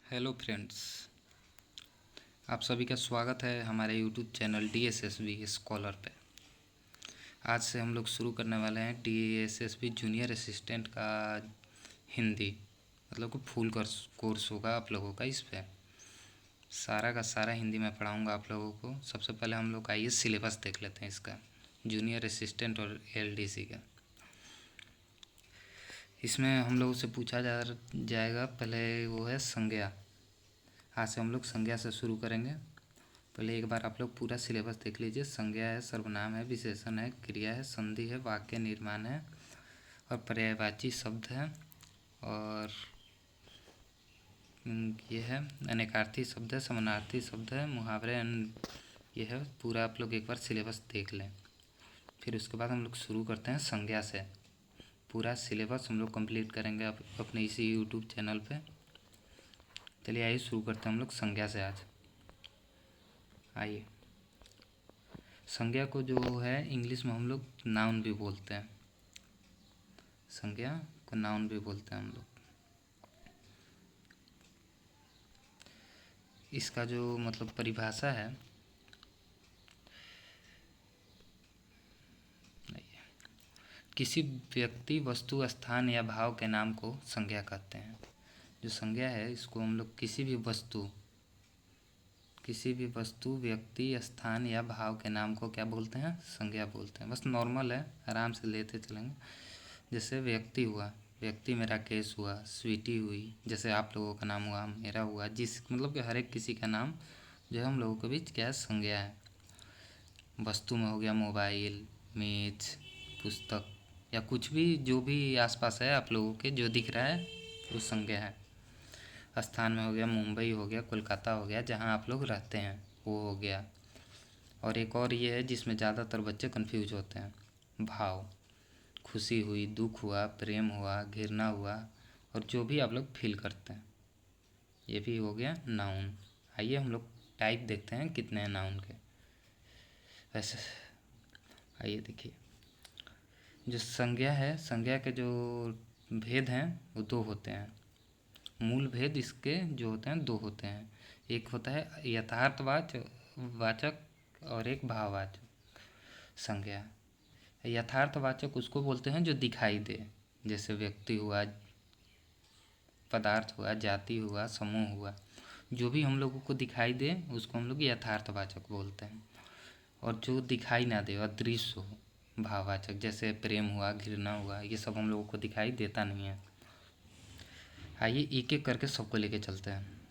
Hello friends, आप सभी का स्वागत है हमारे यूट्यूब चैनल DSSB स्कॉलर पे। आज से हम लोग शुरू करने वाले हैं DSSB जूनियर असिस्टेंट का हिंदी, मतलब कि फुल कोर्स होगा आप लोगों का। इस पे सारा का सारा हिंदी में पढ़ाऊँगा आप लोगों को। सबसे पहले हम लोग आइए सिलेबस देख लेते हैं इसका, जूनियर असिस्टेंट और LDC का। इसमें हम लोगों से पूछा जाएगा पहले वो है संज्ञा। आज से हम लोग संज्ञा से शुरू करेंगे। पहले एक बार आप लोग पूरा सिलेबस देख लीजिए। संज्ञा है, सर्वनाम है, विशेषण है, क्रिया है, संधि है, वाक्य निर्माण है और पर्यायवाची शब्द है और ये है अनेकार्थी शब्द है, समानार्थी शब्द है, मुहावरे ये है। पूरा आप लोग एक बार सिलेबस देख लें, फिर उसके बाद हम लोग शुरू करते हैं संज्ञा से। पूरा सिलेबस हम लोग कंप्लीट करेंगे अपने इसी यूट्यूब चैनल पे। चलिए आइए शुरू करते हैं हम लोग संज्ञा से आज। आइए, संज्ञा को जो है इंग्लिश में हम लोग नाउन भी बोलते हैं। संज्ञा को नाउन भी बोलते हैं हम लोग। इसका जो मतलब परिभाषा है, किसी व्यक्ति, वस्तु, स्थान या भाव के नाम को संज्ञा कहते हैं। जो संज्ञा है इसको हम लोग किसी भी वस्तु, व्यक्ति, स्थान या भाव के नाम को क्या बोलते हैं? संज्ञा बोलते हैं। बस नॉर्मल है, आराम से लेते चलेंगे। जैसे व्यक्ति हुआ, व्यक्ति में राकेश हुआ, स्वीटी हुई, जैसे आप लोगों का नाम हुआ, मेरा हुआ, जिस मतलब कि हर एक किसी का नाम जो है हम लोगों के बीच क्या है? संज्ञा है। वस्तु में हो गया मोबाइल, मेज, पुस्तक या कुछ भी जो भी आसपास है आप लोगों के जो दिख रहा है वो संज्ञा है। स्थान में हो गया मुंबई, हो गया कोलकाता, हो गया जहाँ आप लोग रहते हैं वो हो गया। और एक और ये है जिसमें ज़्यादातर बच्चे कंफ्यूज होते हैं, भाव। खुशी हुई, दुख हुआ, प्रेम हुआ, घृणा हुआ और जो भी आप लोग फील करते हैं, ये भी हो गया नाउन। आइए हम लोग टाइप देखते हैं कितने हैं नाउन के। वैसे आइए देखिए, जो संज्ञा है, संज्ञा के जो भेद हैं वो दो होते हैं। मूल भेद इसके जो होते हैं दो होते हैं। एक होता है वाचक और एक भाववाचक संज्ञा। यथार्थवाचक उसको बोलते हैं जो दिखाई दे, जैसे व्यक्ति हुआ, पदार्थ हुआ, जाति हुआ, समूह हुआ, जो भी हम लोगों को दिखाई दे उसको हम लोग यथार्थवाचक बोलते हैं। और जो दिखाई ना दे, अदृश्य हो, भाववाचक, जैसे प्रेम हुआ, घृणा हुआ, ये सब हम लोगों को दिखाई देता नहीं है। आइए एक एक करके सबको लेके चलते हैं।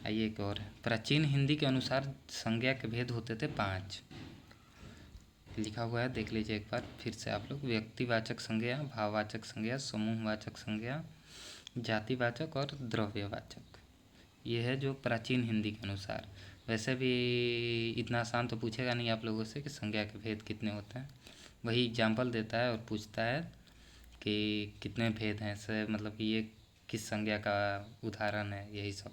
आइए एक और है, प्राचीन हिंदी के अनुसार संज्ञा के भेद होते थे 5। लिखा हुआ है, देख लीजिए एक बार फिर से आप लोग। व्यक्तिवाचक संज्ञा, भाववाचक संज्ञा, समूहवाचक संज्ञा, जातिवाचक और द्रव्यवाचक। ये है जो प्राचीन हिंदी के अनुसार। वैसे भी इतना आसान तो पूछेगा नहीं आप लोगों से कि संज्ञा के भेद कितने होते हैं। वही एग्जाम्पल देता है और पूछता है कि कितने भेद हैं, से मतलब कि ये किस संज्ञा का उदाहरण है, यही सब।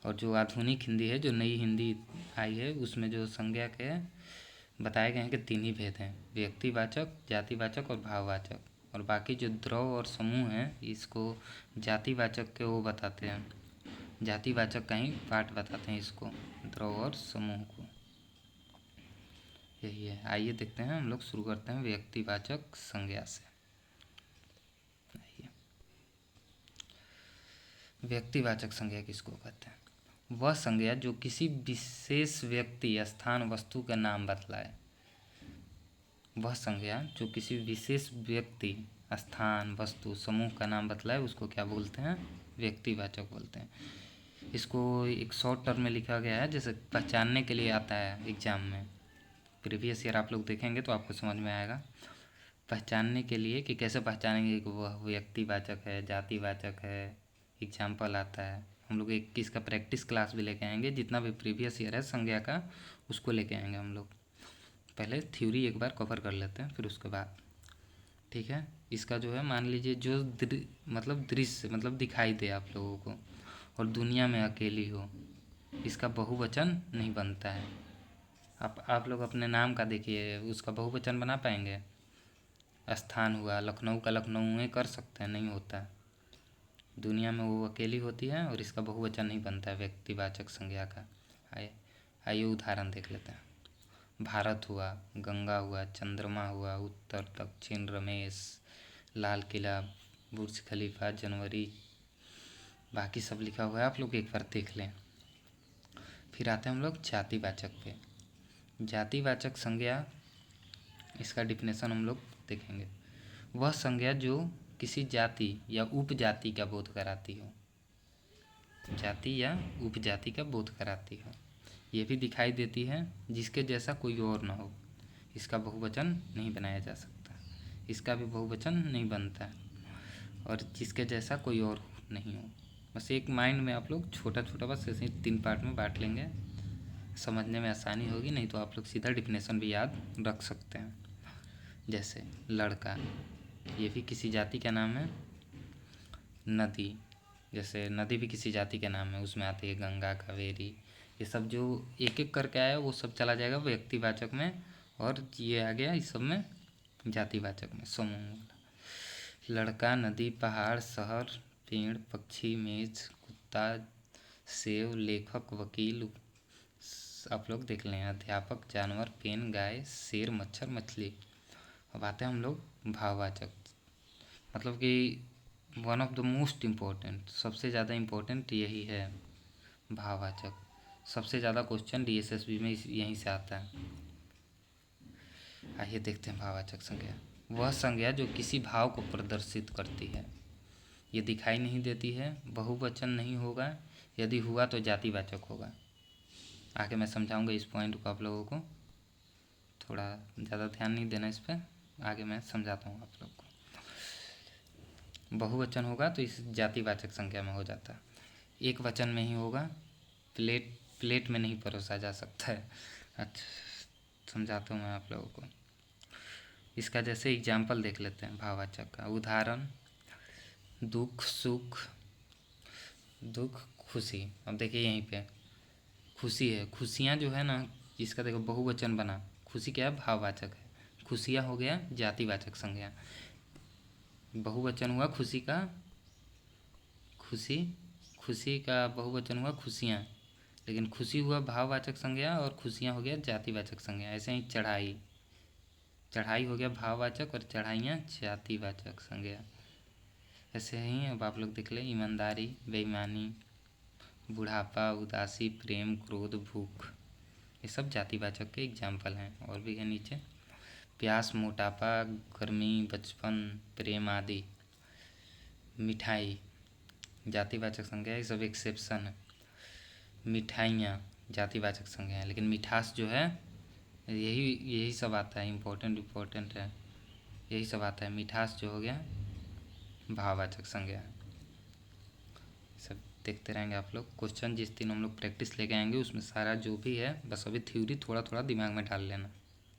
और जो आधुनिक हिंदी है, जो नई हिंदी आई है, उसमें जो संज्ञा के बताए गए हैं कि 3 ही भेद हैं, व्यक्तिवाचक, जातिवाचक और भाववाचक। और बाकी जो द्रव और समूह हैं इसको जातिवाचक के वो बताते हैं, जातिवाचक का ही पार्ट बताते हैं इसको, द्रव और समूह को। यही है। आइए देखते हैं, हम लोग शुरू करते हैं व्यक्तिवाचक संज्ञा से। आइए, व्यक्तिवाचक संज्ञा किसको कहते हैं? वह संज्ञा जो किसी विशेष व्यक्ति, स्थान, वस्तु का नाम बतलाए। वह संज्ञा जो किसी विशेष व्यक्ति, स्थान, वस्तु, समूह का नाम बतलाए उसको क्या बोलते हैं? व्यक्तिवाचक बोलते हैं। इसको एक शॉर्ट टर्म में लिखा गया है, जैसे पहचानने के लिए आता है एग्जाम में। प्रीवियस ईयर आप लोग देखेंगे तो आपको समझ में आएगा। पहचानने के लिए कि कैसे पहचानेंगे कि वह व्यक्तिवाचक है, जातिवाचक है, एग्जाम्पल आता है। हम लोग एक इसका प्रैक्टिस क्लास भी लेके आएंगे, जितना भी प्रीवियस ईयर है संज्ञा का उसको लेके आएंगे हम लोग। पहले थ्योरी एक बार कवर कर लेते हैं, फिर उसके बाद ठीक है। इसका जो है, मान लीजिए जो मतलब दृश्य मतलब दिखाई दे आप लोगों को और दुनिया में अकेली हो, इसका बहुवचन नहीं बनता है। आप लोग अपने नाम का देखिए, उसका बहुवचन बना पाएंगे? स्थान हुआ, लखनऊ का लखनऊ में कर सकते हैं? नहीं होता है। दुनिया में वो अकेली होती है और इसका बहुवचन नहीं बनता है व्यक्तिवाचक संज्ञा का। आइए उदाहरण देख लेते हैं। भारत हुआ, गंगा हुआ, चंद्रमा हुआ, उत्तर दक्षिण रमेश, लाल किला, बुर्ज खलीफा, जनवरी, बाकी सब लिखा हुआ है, आप लोग एक बार देख लें। फिर आते हैं हम लोग जातिवाचक पे। जातिवाचक संज्ञा, इसका डिफिनेशन हम लोग देखेंगे। वह संज्ञा जो किसी जाति या उपजाति का बोध कराती हो, जाति या उपजाति का बोध कराती हो। ये भी दिखाई देती है जिसके जैसा कोई और ना हो, इसका बहुवचन नहीं बनाया जा सकता, इसका भी बहुवचन नहीं बनता है, और जिसके जैसा कोई और नहीं हो। बस एक माइंड में आप लोग छोटा छोटा बस ऐसे 3 पार्ट में बांट लेंगे, समझने में आसानी होगी, नहीं तो आप लोग सीधा डिफिनेशन भी याद रख सकते हैं। जैसे लड़का, ये भी किसी जाति का नाम है। नदी, जैसे नदी भी किसी जाति का नाम है, उसमें आती है गंगा, कावेरी, ये सब जो एक एक करके आया वो सब चला जाएगा व्यक्तिवाचक में, और ये आ गया इस सब में जातिवाचक में, समूह। लड़का, नदी, पहाड़, शहर, पेड़, पक्षी, मेज, कुत्ता, सेव, लेखक, वकील, आप लोग देख लें, अध्यापक, जानवर, पेन, गाय, शेर, मच्छर, मछली। अब आते हैं हम लोग भाववाचक, मतलब कि one of the most important, सबसे ज़्यादा इम्पोर्टेंट यही है भाववाचक। सबसे ज़्यादा क्वेश्चन DSSB में यहीं से आता है। आइए देखते हैं भाववाचक संज्ञा। वह संज्ञा जो किसी भाव को प्रदर्शित करती है, ये दिखाई नहीं देती है, बहुवचन नहीं होगा, यदि हुआ तो जातिवाचक होगा। आगे मैं समझाऊंगा इस पॉइंट को, आप लोगों को थोड़ा ज़्यादा ध्यान नहीं देना इस पर, आगे मैं समझाता हूँ आप लोग को। बहुवचन होगा तो इस जातिवाचक संज्ञा में हो जाता है, एक वचन में ही होगा, प्लेट में नहीं परोसा जा सकता है। अच्छा समझाता हूँ मैं आप लोगों को। इसका जैसे एग्जाम्पल देख लेते हैं भाववाचक का। उदाहरण, दुख, सुख, दुख, खुशी। अब देखिए यहीं पे खुशी है, खुशियाँ जो है ना, इसका देखो बहुवचन बना, खुशी क्या है, भाववाचक है, खुशियाँ हो गया जातिवाचक संज्ञा, बहुवचन हुआ खुशी का, खुशी का बहुवचन हुआ खुशियाँ, लेकिन खुशी हुआ भाववाचक संज्ञा और खुशियाँ हो गया जातिवाचक संज्ञा। ऐसे ही चढ़ाई हो गया भाववाचक और चढ़ाइयाँ जातिवाचक संज्ञा। ऐसे ही अब आप लोग देख लें, ईमानदारी, बेईमानी, बुढ़ापा, उदासी, प्रेम, क्रोध, भूख, ये सब जातिवाचक के एग्जाम्पल हैं। और भी है नीचे, प्यास, मोटापा, गर्मी, बचपन, प्रेम आदि। मिठाई जातिवाचक संज्ञा, ये सब एक्सेप्शन है। मिठाइयाँ जातिवाचक संज्ञा है, लेकिन मिठास जो है यही सब आता है, इम्पोर्टेंट है, यही सब आता है। मिठास जो हो गया भाववाचक संज्ञा है। सब देखते रहेंगे आप लोग। क्वेश्चन जिस दिन हम लोग प्रैक्टिस लेके आएंगे उसमें सारा जो भी है, बस अभी थ्योरी थोड़ा थोड़ा दिमाग में डाल लेना,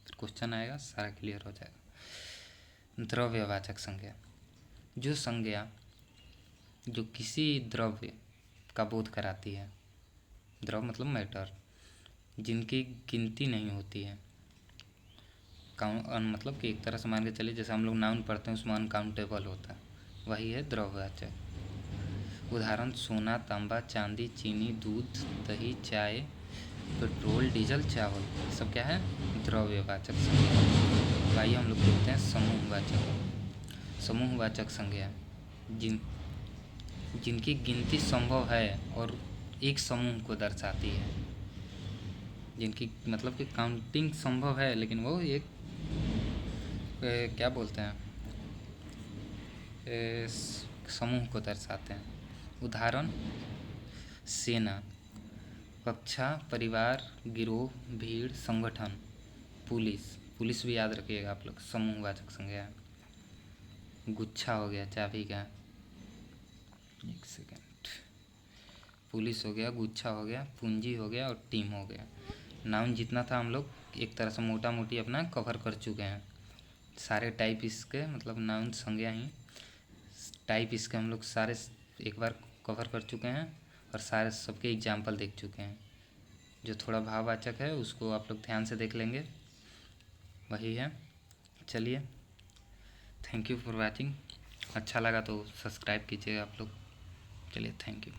फिर क्वेश्चन आएगा सारा क्लियर हो जाएगा। द्रव्यवाचक संज्ञा, जो संज्ञा जो किसी द्रव्य का बोध कराती है, द्रव्य मतलब मैटर, जिनकी गिनती नहीं होती है, मतलब कि एक तरह से मान के चलिए जैसे हम लोग नाउन पढ़ते हैं उसमें अनकाउंटेबल होता है, वही है द्रव्यवाचक। उदाहरण, सोना, तांबा, चांदी, चीनी, दूध, दही, चाय, पेट्रोल, डीजल, चावल, सब क्या है, द्रव्यवाचक संज्ञा। आइए हम लोग देखते हैं समूहवाचक। समूहवाचक संज्ञा जिनकी गिनती संभव है और एक समूह को दर्शाती है, जिनकी मतलब कि काउंटिंग संभव है लेकिन वो एक क्या बोलते हैं, समूह को दर्शाते हैं। उदाहरण, सेना, कक्षा, परिवार, गिरोह, भीड़, संगठन, पुलिस भी याद रखिएगा आप लोग, समूहवाचक संज्ञा है। गुच्छा हो गया चाबी का, एक सेकेंड, पुलिस हो गया, गुच्छा हो गया, पूंजी हो गया और टीम हो गया। नाउन जितना था हम लोग एक तरह से मोटा मोटी अपना कवर कर चुके हैं, सारे टाइप इसके, मतलब नाउन संज्ञा ही टाइप इसके हम लोग सारे एक बार कवर कर चुके हैं और सारे सबके एग्जाम्पल देख चुके हैं। जो थोड़ा भाववाचक है उसको आप लोग ध्यान से देख लेंगे, वही है। चलिए, थैंक यू फॉर वॉचिंग। अच्छा लगा तो सब्सक्राइब कीजिएगा आप लोग। चलिए, थैंक यू।